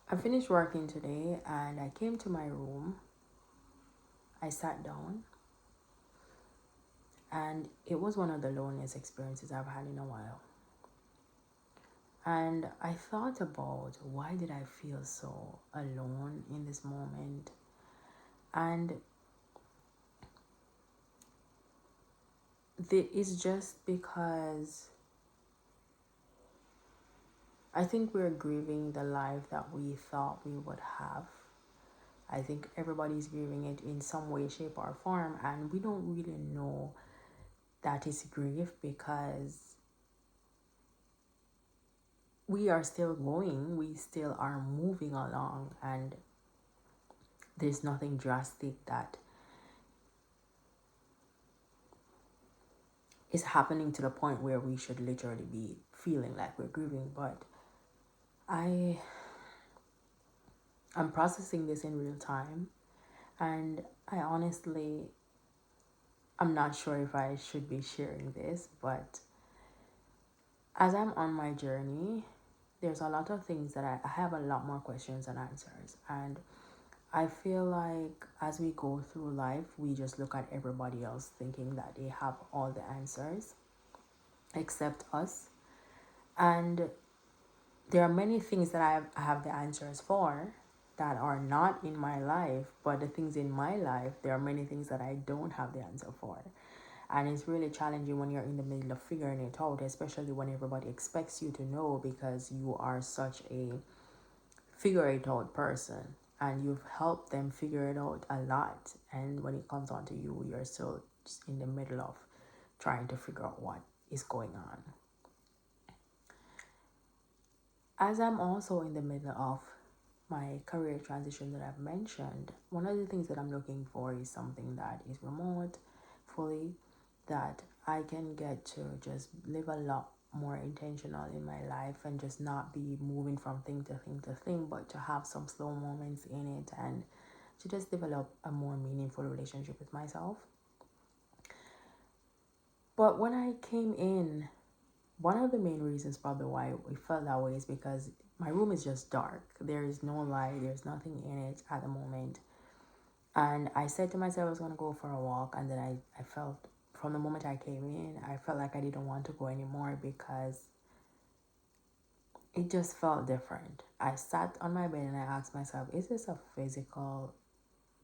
I finished working today and I came to my room. I sat down and it was one of the loneliest experiences I've had in a while. And I thought about why did I feel so alone in this moment? And it's just because I think we're grieving the life that we thought we would have. I think everybody's grieving it in some way, shape, or form, and we don't really know that is grief because we are still going, we still are moving along, and there's nothing drastic that is happening to the point where we should literally be feeling like we're grieving. But I I'm processing this in real time, and I honestly I'm not sure if I should be sharing this, but as I'm on my journey, there's a lot of things that I have a lot more questions and answers. And I feel like as we go through life, we just look at everybody else thinking that they have all the answers except us. And there are many things that I have the answers for that are not in my life, but the things in my life, there are many things that I don't have the answer for. And it's really challenging when you're in the middle of figuring it out, especially when everybody expects you to know because you are such a figure it out person and you've helped them figure it out a lot. And when it comes on to you, you're still just in the middle of trying to figure out what is going on. As I'm also in the middle of my career transition that I've mentioned, one of the things that I'm looking for is something that is remote fully, that I can get to just live a lot more intentional in my life and just not be moving from thing to thing to thing, but to have some slow moments in it and to just develop a more meaningful relationship with myself. But when I came in, one of the main reasons probably why we felt that way is because my room is just dark. There is no light, there's nothing in it at the moment. And I said to myself I was going to go for a walk, and then I felt from the moment I came in, I felt like I didn't want to go anymore because it just felt different. I sat on my bed and I asked myself, is this a physical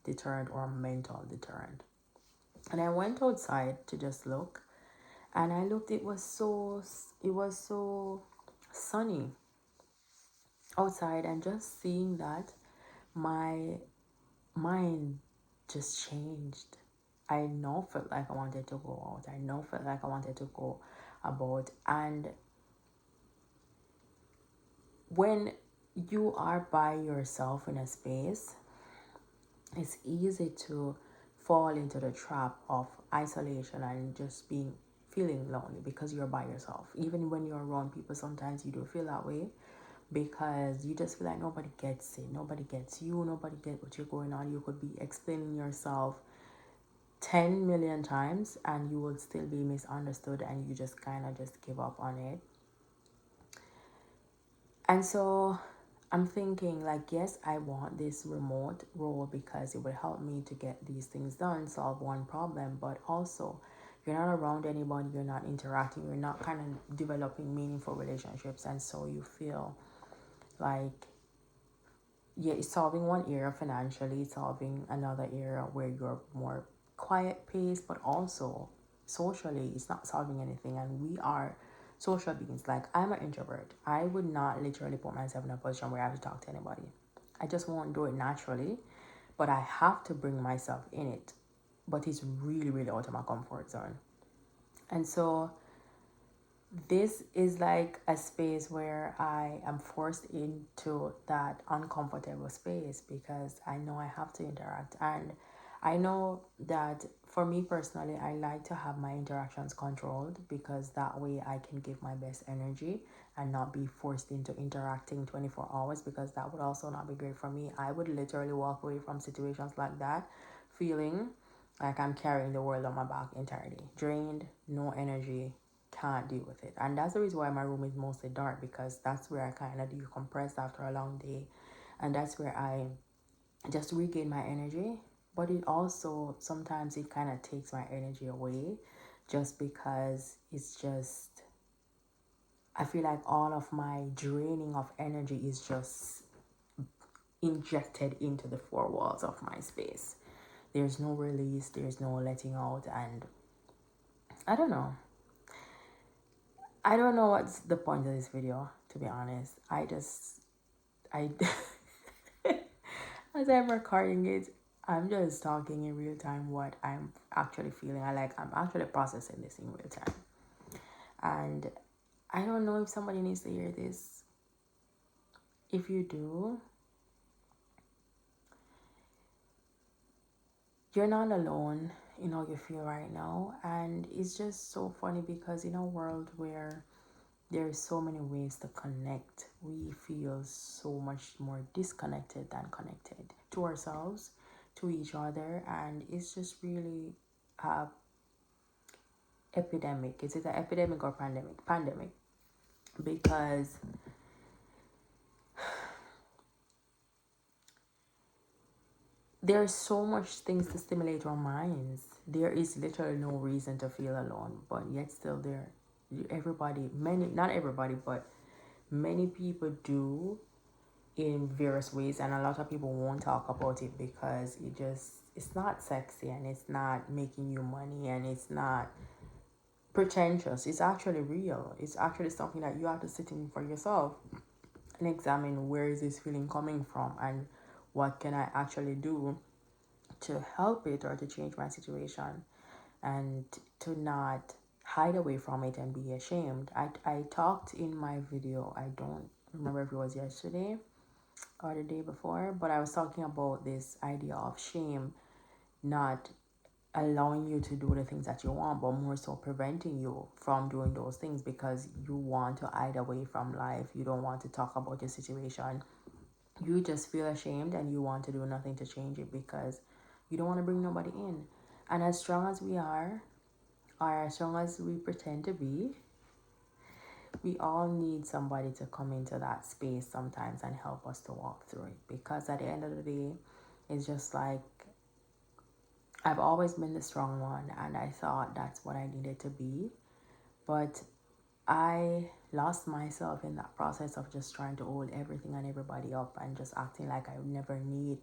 deterrent or a mental deterrent? And I went outside to just look, and I looked, it was so sunny outside, and just seeing that, my mind just changed. I now felt like I wanted to go out. I now felt like I wanted to go about. And when you are by yourself in a space, it's easy to fall into the trap of isolation and just feeling lonely because you're by yourself. Even when you're around people, sometimes you do feel that way because you just feel like nobody gets it, nobody gets you, nobody gets what you're going on. You could be explaining yourself 10 million times and you would still be misunderstood, and you just kind of just give up on it. And so I'm thinking, like, yes, I want this remote role because it would help me to get these things done, solve one problem, but also you're not around anybody, you're not interacting, you're not kind of developing meaningful relationships. And so you feel like, yeah, it's solving one area financially, solving another area where you're more quiet pace, but also socially, it's not solving anything. And we are social beings. Like, I'm an introvert. I would not literally put myself in a position where I have to talk to anybody. I just won't do it naturally, but I have to bring myself in it. But it's really, really out of my comfort zone. And so this is like a space where I am forced into that uncomfortable space because I know I have to interact. And I know that for me personally, I like to have my interactions controlled because that way I can give my best energy and not be forced into interacting 24 hours, because that would also not be great for me. I would literally walk away from situations like that feeling like I'm carrying the world on my back entirely, drained, no energy, can't deal with it. And that's the reason why my room is mostly dark, because that's where I kind of decompress after a long day. And that's where I just regain my energy. But it also sometimes it kind of takes my energy away, just because it's just, I feel like all of my draining of energy is just injected into the four walls of my space. There's no release, there's no letting out, and I don't know. I don't know what's the point of this video, to be honest. I, as I'm recording it, I'm just talking in real time what I'm actually feeling. I'm actually processing this in real time. And I don't know if somebody needs to hear this. If you do, you're not alone in how you feel right now. And it's just so funny because in a world where there's so many ways to connect, we feel so much more disconnected than connected to ourselves, to each other. And it's just really a epidemic. Is it an epidemic or pandemic? Pandemic. Because there's so much things to stimulate our minds. There is literally no reason to feel alone, but yet still there, everybody, many, not everybody, but many people do in various ways, and a lot of people won't talk about it because it's not sexy, and it's not making you money, and it's not pretentious. It's actually real. It's actually something that you have to sit in for yourself and examine, where is this feeling coming from, and what can I actually do to help it or to change my situation, and to not hide away from it and be ashamed. I talked in my video, I don't remember if it was yesterday or the day before, but I was talking about this idea of shame not allowing you to do the things that you want, but more so preventing you from doing those things because you want to hide away from life. You don't want to talk about your situation. You just feel ashamed and you want to do nothing to change it because you don't want to bring nobody in. And as strong as we are, or as strong as we pretend to be, we all need somebody to come into that space sometimes and help us to walk through it. Because at the end of the day, it's just like, I've always been the strong one, and I thought that's what I needed to be. But I lost myself in that process of just trying to hold everything and everybody up and just acting like I would never need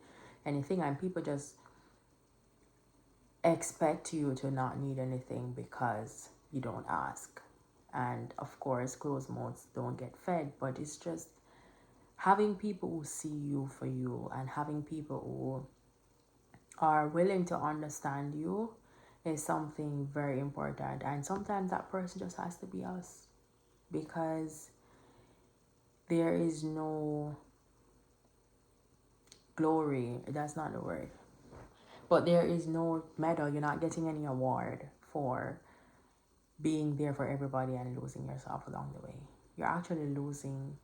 anything. And people just expect you to not need anything because you don't ask. And of course, closed mouths don't get fed, but it's just having people who see you for you and having people who are willing to understand you is something very important. And sometimes that person just has to be us, because there is no glory, that's not the word, but there is no medal. You're not getting any award for being there for everybody and losing yourself along the way. You're actually losing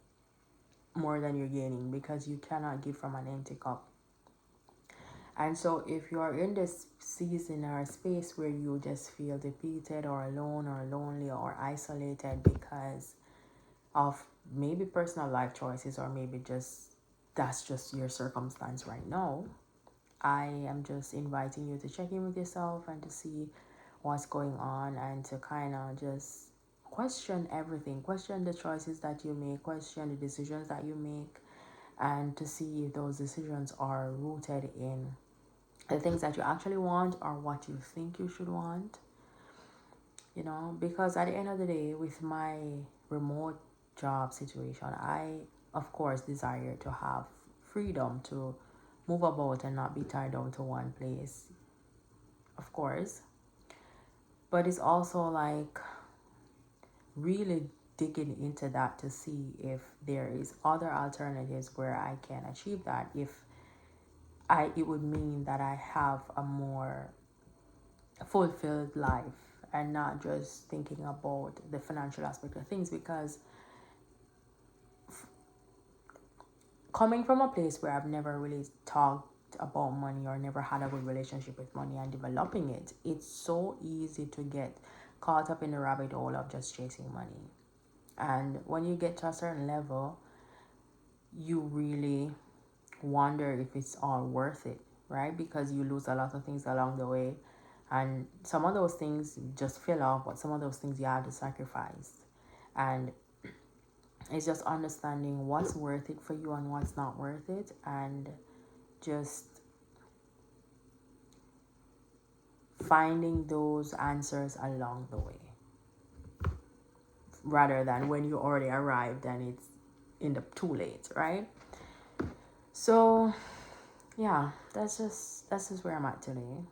more than you're gaining, because you cannot give from an empty cup. And so if you are in this season or space where you just feel defeated or alone or lonely or isolated because of maybe personal life choices, or maybe just that's just your circumstance right now, I am just inviting you to check in with yourself and to see what's going on, and to kind of just question everything. Question the choices that you make, question the decisions that you make, and to see if those decisions are rooted in the things that you actually want or what you think you should want. You know, because at the end of the day, with my remote job situation, I of course desire to have freedom to move about and not be tied down to one place, of course. But it's also like really digging into that to see if there is other alternatives where I can achieve that. If it would mean that I have a more fulfilled life and not just thinking about the financial aspect of things. Because coming from a place where I've never really talked about money or never had a good relationship with money and developing it, it's so easy to get caught up in the rabbit hole of just chasing money. And when you get to a certain level, you really wonder if it's all worth it, right? Because you lose a lot of things along the way. And some of those things just fill off, but some of those things you have to sacrifice. And it's just understanding what's worth it for you and what's not worth it, and just finding those answers along the way, rather than when you already arrived and it's in the too late, right? So yeah, that's just where I'm at today.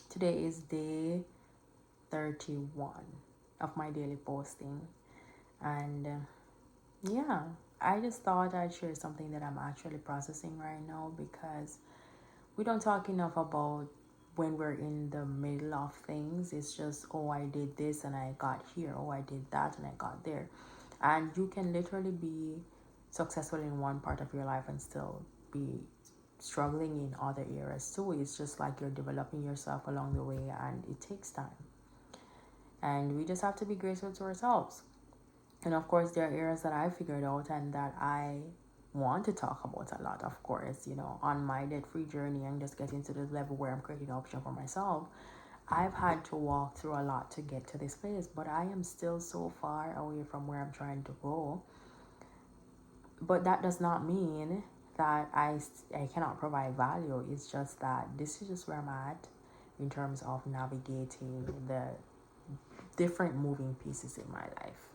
Today is day 31 of my daily posting, and yeah, I just thought I'd share something that I'm actually processing right now, because we don't talk enough about when we're in the middle of things. It's just, oh, I did this and I got here, oh, I did that and I got there. And you can literally be successful in one part of your life and still be struggling in other areas too. It's just like you're developing yourself along the way, and it takes time. And we just have to be grateful to ourselves. And of course, there are areas that I figured out and that I want to talk about a lot, of course, on my debt free journey and just getting to the level where I'm creating an option for myself. I've had to walk through a lot to get to this place, but I am still so far away from where I'm trying to go. But that does not mean that I cannot provide value. It's just that this is just where I'm at in terms of navigating the different moving pieces in my life.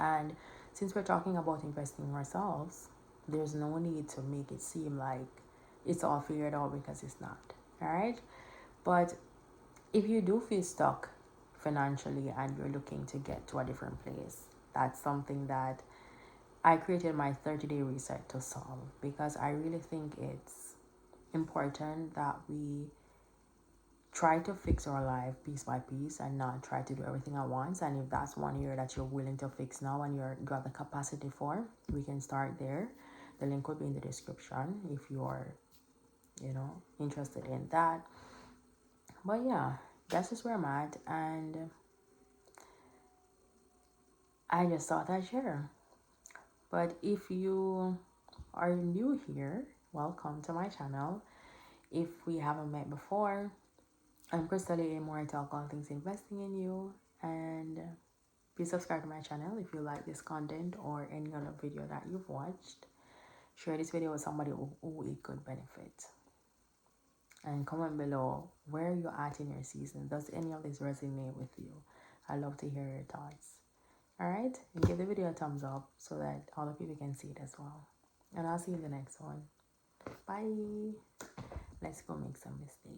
And since we're talking about investing in ourselves, there's no need to make it seem like it's all figured out, because it's not. All right. But if you do feel stuck financially and you're looking to get to a different place, that's something that I created my 30-day reset to solve, because I really think it's important that we try to fix our life piece by piece and not try to do everything at once. And if that's one area that you're willing to fix now and you got the capacity for, we can start there. The link will be in the description if you're interested in that. But yeah, that's just where I'm at, and I just thought I'd share. But if you are new here, welcome to my channel. If we haven't met before, I'm Khrista-Lee, and more I talk all things investing in you. And please subscribe to my channel if you like this content or any other video that you've watched. Share this video with somebody who it could benefit. And comment below where you're at in your season. Does any of this resonate with you? I'd love to hear your thoughts. Alright? And give the video a thumbs up so that other people can see it as well. And I'll see you in the next one. Bye. Let's go make some mistakes.